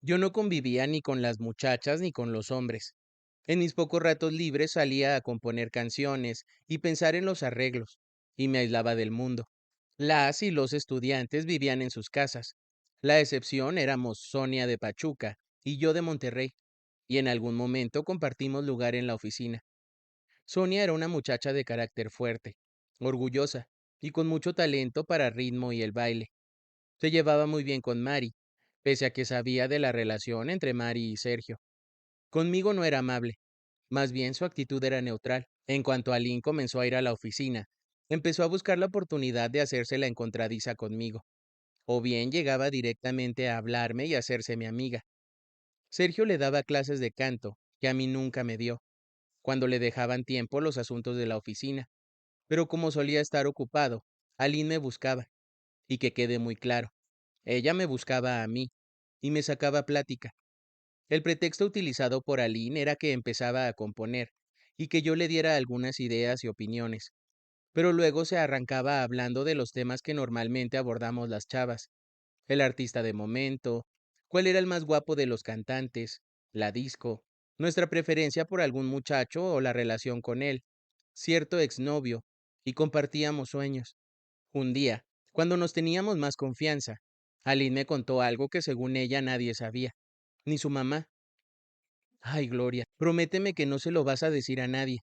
Yo no convivía ni con las muchachas ni con los hombres. En mis pocos ratos libres salía a componer canciones y pensar en los arreglos, y me aislaba del mundo. Las y los estudiantes vivían en sus casas. La excepción éramos Sonia de Pachuca y yo de Monterrey, y en algún momento compartimos lugar en la oficina. Sonia era una muchacha de carácter fuerte, orgullosa y con mucho talento para el ritmo y el baile. Se llevaba muy bien con Mari, pese a que sabía de la relación entre Mari y Sergio. Conmigo no era amable, más bien su actitud era neutral. En cuanto Aline comenzó a ir a la oficina, empezó a buscar la oportunidad de hacerse la encontradiza conmigo, o bien llegaba directamente a hablarme y hacerse mi amiga. Sergio le daba clases de canto, que a mí nunca me dio, cuando le dejaban tiempo los asuntos de la oficina, pero como solía estar ocupado, Aline me buscaba, y que quede muy claro, ella me buscaba a mí, y me sacaba plática. El pretexto utilizado por Aline era que empezaba a componer, y que yo le diera algunas ideas y opiniones, pero luego se arrancaba hablando de los temas que normalmente abordamos las chavas: el artista de momento, cuál era el más guapo de los cantantes, la disco, nuestra preferencia por algún muchacho o la relación con él, cierto exnovio, y compartíamos sueños. Un día, cuando nos teníamos más confianza, Aline me contó algo que según ella nadie sabía, ni su mamá. Ay, Gloria, prométeme que no se lo vas a decir a nadie.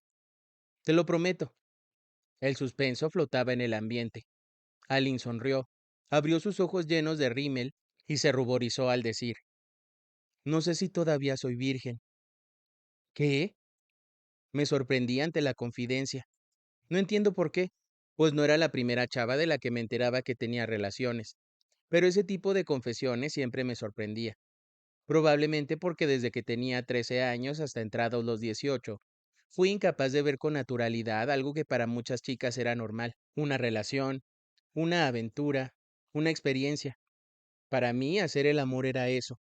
Te lo prometo. El suspenso flotaba en el ambiente. Aline sonrió, abrió sus ojos llenos de rímel y se ruborizó al decir: No sé si todavía soy virgen. ¿Qué? Me sorprendí ante la confidencia. No entiendo por qué, pues no era la primera chava de la que me enteraba que tenía relaciones, pero ese tipo de confesiones siempre me sorprendía. Probablemente porque desde que tenía 13 años hasta entrados los 18, fui incapaz de ver con naturalidad algo que para muchas chicas era normal: una relación, una aventura, una experiencia. Para mí hacer el amor era eso,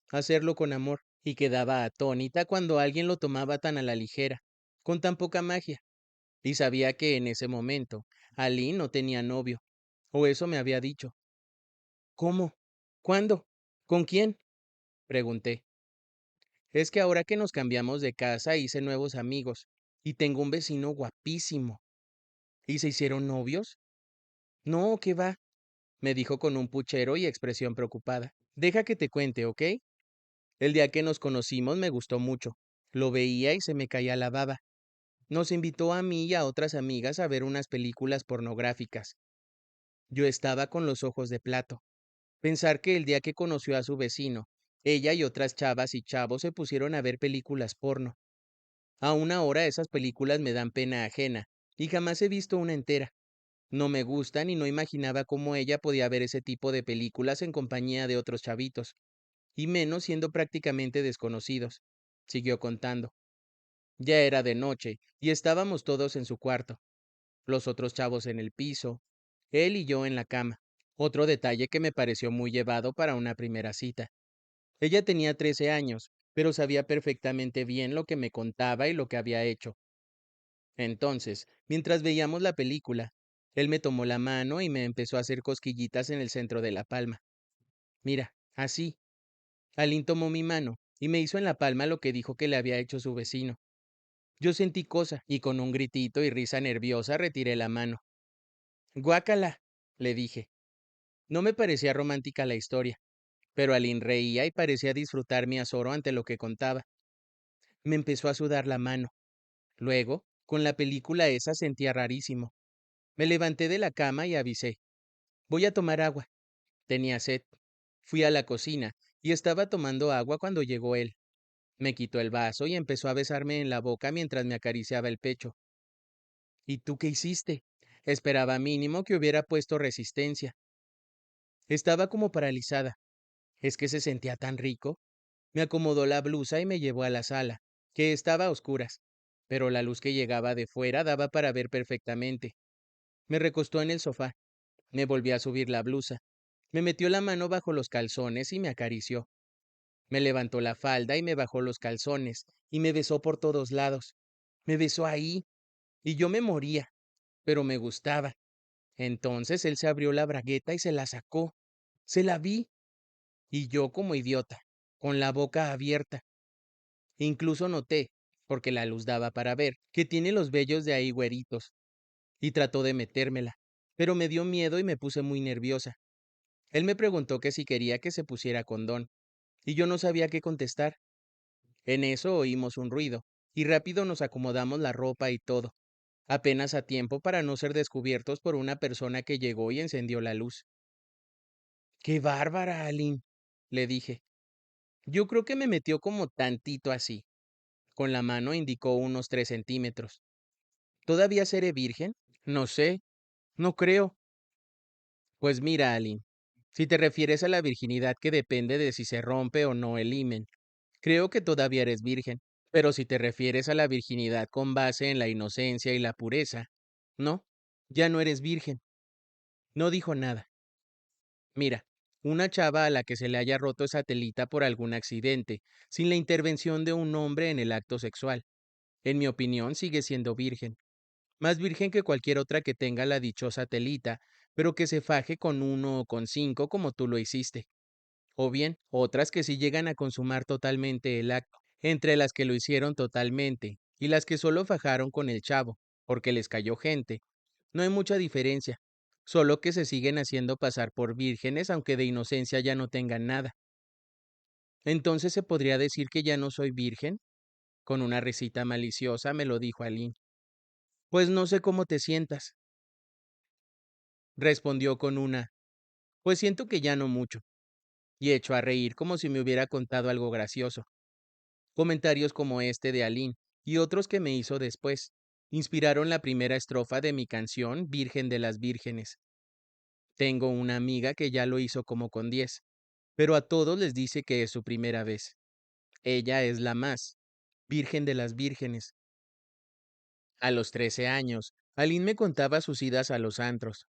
hacerlo con amor, y quedaba atónita cuando alguien lo tomaba tan a la ligera, con tan poca magia, y sabía que en ese momento Ali no tenía novio, o eso me había dicho. ¿Cómo? ¿Cuándo? ¿Con quién? Pregunté. Es que ahora que nos cambiamos de casa hice nuevos amigos y tengo un vecino guapísimo. ¿Y se hicieron novios? No, ¿qué va? Me dijo con un puchero y expresión preocupada. Deja que te cuente, ¿ok? El día que nos conocimos me gustó mucho. Lo veía y se me caía la baba. Nos invitó a mí y a otras amigas a ver unas películas pornográficas. Yo estaba con los ojos de plato. Pensar que el día que conoció a su vecino, ella y otras chavas y chavos se pusieron a ver películas porno. Aún ahora esas películas me dan pena ajena, y jamás he visto una entera. No me gustan y no imaginaba cómo ella podía ver ese tipo de películas en compañía de otros chavitos, y menos siendo prácticamente desconocidos. Siguió contando. Ya era de noche, y estábamos todos en su cuarto, los otros chavos en el piso, él y yo en la cama. Otro detalle que me pareció muy llevado para una primera cita. Ella tenía 13 años, pero sabía perfectamente bien lo que me contaba y lo que había hecho. Entonces, mientras veíamos la película, él me tomó la mano y me empezó a hacer cosquillitas en el centro de la palma. Mira, así. Alín tomó mi mano y me hizo en la palma lo que dijo que le había hecho su vecino. Yo sentí cosa y con un gritito y risa nerviosa retiré la mano. Guácala, le dije. No me parecía romántica la historia, pero Alín reía y parecía disfrutar mi azoro ante lo que contaba. Me empezó a sudar la mano. Luego, con la película esa sentía rarísimo. Me levanté de la cama y avisé. Voy a tomar agua. Tenía sed. Fui a la cocina y estaba tomando agua cuando llegó él. Me quitó el vaso y empezó a besarme en la boca mientras me acariciaba el pecho. ¿Y tú qué hiciste? Esperaba mínimo que hubiera puesto resistencia. Estaba como paralizada. Es que se sentía tan rico. Me acomodó la blusa y me llevó a la sala, que estaba a oscuras, pero la luz que llegaba de fuera daba para ver perfectamente. Me recostó en el sofá. Me volví a subir la blusa. Me metió la mano bajo los calzones y me acarició. Me levantó la falda y me bajó los calzones, y me besó por todos lados. Me besó ahí, y yo me moría, pero me gustaba. Entonces él se abrió la bragueta y se la sacó. Se la vi, y yo como idiota. con la boca abierta. Incluso noté, porque la luz daba para ver, que tiene los vellos de ahí güeritos, y trató de metérmela, pero me dio miedo y me puse muy nerviosa. Él me preguntó que si quería que se pusiera condón, y yo no sabía qué contestar. En eso oímos un ruido, y rápido nos acomodamos la ropa y todo, apenas a tiempo para no ser descubiertos por una persona que llegó y encendió la luz. ¡Qué bárbara, Aline! Le dije. Yo creo que me metió como tantito así. Con la mano indicó unos 3 centímetros. ¿Todavía seré virgen? No sé, no creo. Pues mira, Aline, si te refieres a la virginidad que depende de si se rompe o no el himen, creo que todavía eres virgen. Pero si te refieres a la virginidad con base en la inocencia y la pureza, no, ya no eres virgen. No dijo nada. Mira, una chava a la que se le haya roto esa telita por algún accidente, sin la intervención de un hombre en el acto sexual, en mi opinión sigue siendo virgen. Más virgen que cualquier otra que tenga la dichosa telita, pero que se faje con 1 o con 5 como tú lo hiciste. O bien, otras que sí llegan a consumar totalmente el acto, entre las que lo hicieron totalmente y las que solo fajaron con el chavo, porque les cayó gente. No hay mucha diferencia, solo que se siguen haciendo pasar por vírgenes aunque de inocencia ya no tengan nada. Entonces se podría decir que ya no soy virgen, con una risita maliciosa me lo dijo Aline. Pues no sé cómo te sientas, respondió con una, pues siento que ya no mucho, y echó a reír como si me hubiera contado algo gracioso. Comentarios como este de Aline y otros que me hizo después inspiraron la primera estrofa de mi canción Virgen de las Vírgenes. Tengo una amiga que ya lo hizo como con 10, pero a todos les dice que es su primera vez. Ella es la más, Virgen de las Vírgenes. A los 13 años, Aline me contaba sus idas a los antros,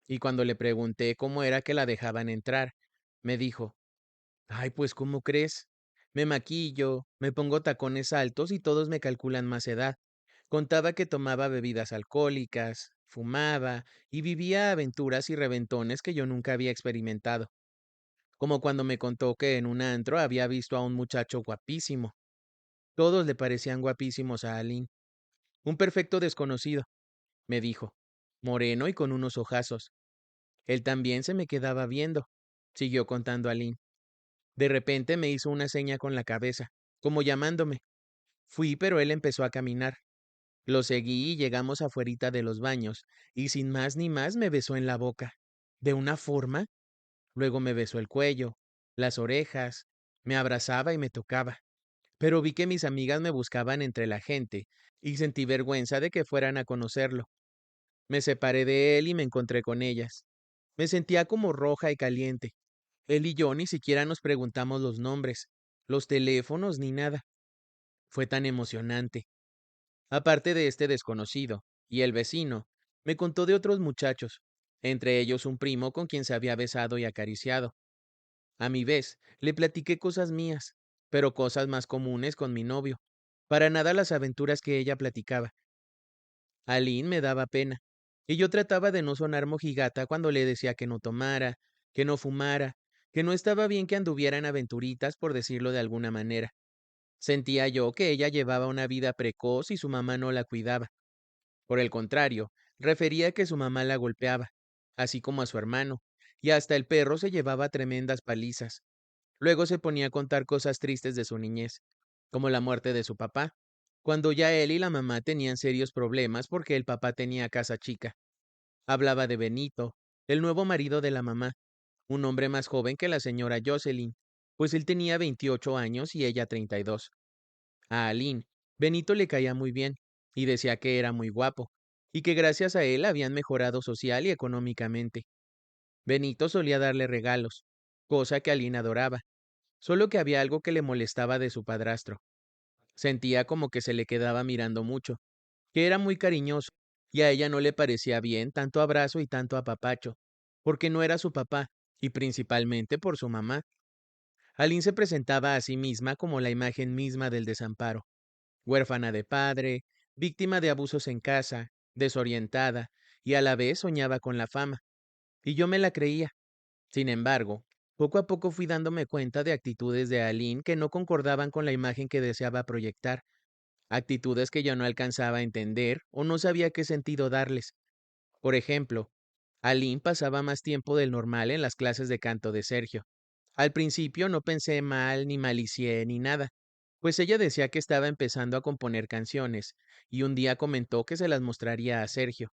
y cuando le pregunté cómo era que la dejaban entrar, me dijo, ay, pues ¿cómo crees? Me maquillo, me pongo tacones altos y todos me calculan más edad. Contaba que tomaba bebidas alcohólicas, fumaba y vivía aventuras y reventones que yo nunca había experimentado, como cuando me contó que en un antro había visto a un muchacho guapísimo. Todos le parecían guapísimos a Aline. Un perfecto desconocido, me dijo, moreno y con unos ojazos. Él también se me quedaba viendo, siguió contando Aline. De repente me hizo una seña con la cabeza, como llamándome. Fui, pero él empezó a caminar. Lo seguí y llegamos afuerita de los baños, y sin más ni más me besó en la boca. De una forma, luego me besó el cuello, las orejas, me abrazaba y me tocaba. Pero vi que mis amigas me buscaban entre la gente, y sentí vergüenza de que fueran a conocerlo. Me separé de él y me encontré con ellas. Me sentía como roja y caliente. Él y yo ni siquiera nos preguntamos los nombres, los teléfonos ni nada. Fue tan emocionante. Aparte de este desconocido, y el vecino, me contó de otros muchachos, entre ellos un primo con quien se había besado y acariciado. A mi vez, le platiqué cosas mías, pero cosas más comunes con mi novio. Para nada las aventuras que ella platicaba. Aline me daba pena, y yo trataba de no sonar mojigata cuando le decía que no tomara, que no fumara, que no estaba bien que anduviera en aventuritas, por decirlo de alguna manera. Sentía yo que ella llevaba una vida precoz y su mamá no la cuidaba. Por el contrario, refería que su mamá la golpeaba, así como a su hermano, y hasta el perro se llevaba tremendas palizas. Luego se ponía a contar cosas tristes de su niñez, como la muerte de su papá, cuando ya él y la mamá tenían serios problemas porque el papá tenía casa chica. Hablaba de Benito, el nuevo marido de la mamá, un hombre más joven que la señora Jocelyn, pues él tenía 28 años y ella 32. A Aline, Benito le caía muy bien, y decía que era muy guapo, y que gracias a él habían mejorado social y económicamente. Benito solía darle regalos, cosa que Aline adoraba, solo que había algo que le molestaba de su padrastro. Sentía como que se le quedaba mirando mucho, que era muy cariñoso, y a ella no le parecía bien tanto abrazo y tanto apapacho, porque no era su papá, y principalmente por su mamá. Aline se presentaba a sí misma como la imagen misma del desamparo, huérfana de padre, víctima de abusos en casa, desorientada, y a la vez soñaba con la fama, y yo me la creía. Sin embargo, Poco a poco fui dándome cuenta de actitudes de Aline que no concordaban con la imagen que deseaba proyectar, actitudes que yo no alcanzaba a entender o no sabía qué sentido darles. Por ejemplo, Aline pasaba más tiempo del normal en las clases de canto de Sergio. Al principio no pensé mal ni malicié ni nada, pues ella decía que estaba empezando a componer canciones, y un día comentó que se las mostraría a Sergio.